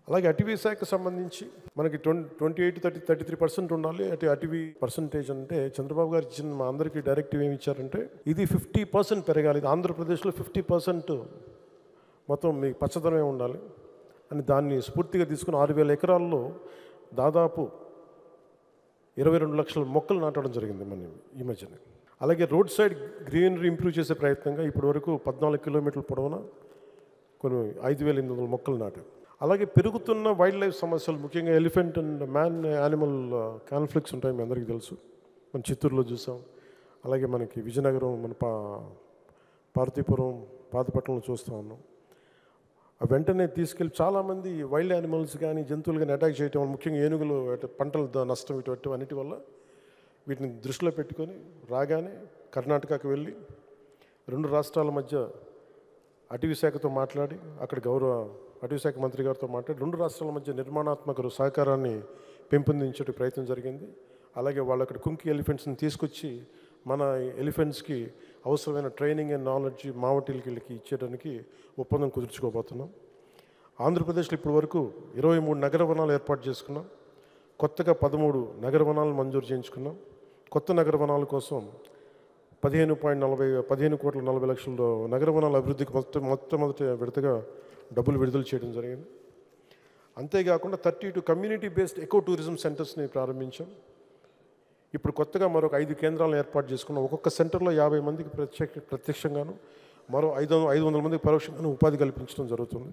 అలాగే అటవీ శాఖకు సంబంధించి మనకి 28-33% ఉండాలి. అటవీ పర్సంటేజ్ అంటే చంద్రబాబు గారు ఇచ్చిన మా అందరికీ డైరెక్టివ్ ఏమి ఇచ్చారంటే ఇది 50% పెరగాలి. ఇది ఆంధ్రప్రదేశ్లో 50% మొత్తం మీకు పచ్చదనమే ఉండాలి అని దాన్ని స్ఫూర్తిగా తీసుకుని 6,000 ఎకరాల్లో దాదాపు 22 లక్షల మొక్కలు నాటడం జరిగింది మన ఈ మధ్యనే. అలాగే రోడ్ సైడ్ గ్రీనరీ ఇంప్రూవ్ చేసే ప్రయత్నంగా ఇప్పటి వరకు 14 కిలోమీటర్ల పొడవున కొన్ని 5,800 మొక్కలు నాటాం. అలాగే పెరుగుతున్న వైల్డ్ లైఫ్ సమస్యలు, ముఖ్యంగా elephant and man animal conflicts ఉంటాయి, మీ అందరికీ తెలుసు. మనం చిత్తూరులో చూసాం. అలాగే మనకి విజయనగరం, మన పార్వతీపురం, పాతపట్నంలో చూస్తూ ఉన్నాం. వెంటనే తీసుకెళ్ళి చాలామంది వైల్డ్ యానిమల్స్ కానీ జంతువులు కానీ అటాక్ చేయటం వల్ల, ముఖ్యంగా ఏనుగులు పంటల నష్టం ఇటు అన్నిటి వల్ల వీటిని దృష్టిలో పెట్టుకొని రాగానే కర్ణాటకకు వెళ్ళి 2 రాష్ట్రాల మధ్య అటవీ శాఖతో మాట్లాడి, అక్కడ గౌరవ అటవీ శాఖ మంత్రి గారితో మాట్లాడి 2 రాష్ట్రాల మధ్య నిర్మాణాత్మక సహకారాన్ని పెంపొందించే ప్రయత్నం జరిగింది. అలాగే వాళ్ళు అక్కడ కుంకి ఎలిఫెంట్స్ని తీసుకొచ్చి మన ఎలిఫెంట్స్కి అవసరమైన ట్రైనింగ్ అండ్ నాలెడ్జ్ మావటిలకి ఇచ్చేయడానికి ఒప్పందం కుదుర్చుకోబోతున్నాం. ఆంధ్రప్రదేశ్లో ఇప్పటి వరకు 23 నగర వనాలు ఏర్పాటు చేసుకున్నాం. కొత్తగా 13 నగర వనాలను మంజూరు చేయించుకున్నాం. కొత్త నగర వనాల కోసం 15 కోట్ల 40 లక్షల నగర వనాల అభివృద్ధికి మొట్టమొదటి విడతగా డబ్బులు విడుదల చేయడం జరిగింది. అంతేకాకుండా 32 కమ్యూనిటీ బేస్డ్ ఎకో టూరిజం సెంటర్స్ని ప్రారంభించాం. ఇప్పుడు కొత్తగా మరొక 5 కేంద్రాలను ఏర్పాటు చేసుకున్నాం. ఒక్కొక్క సెంటర్లో 50 మందికి ప్రత్యక్షంగాను, మరో 500 మందికి పరోక్షంగాను ఉపాధి కల్పించడం జరుగుతుంది.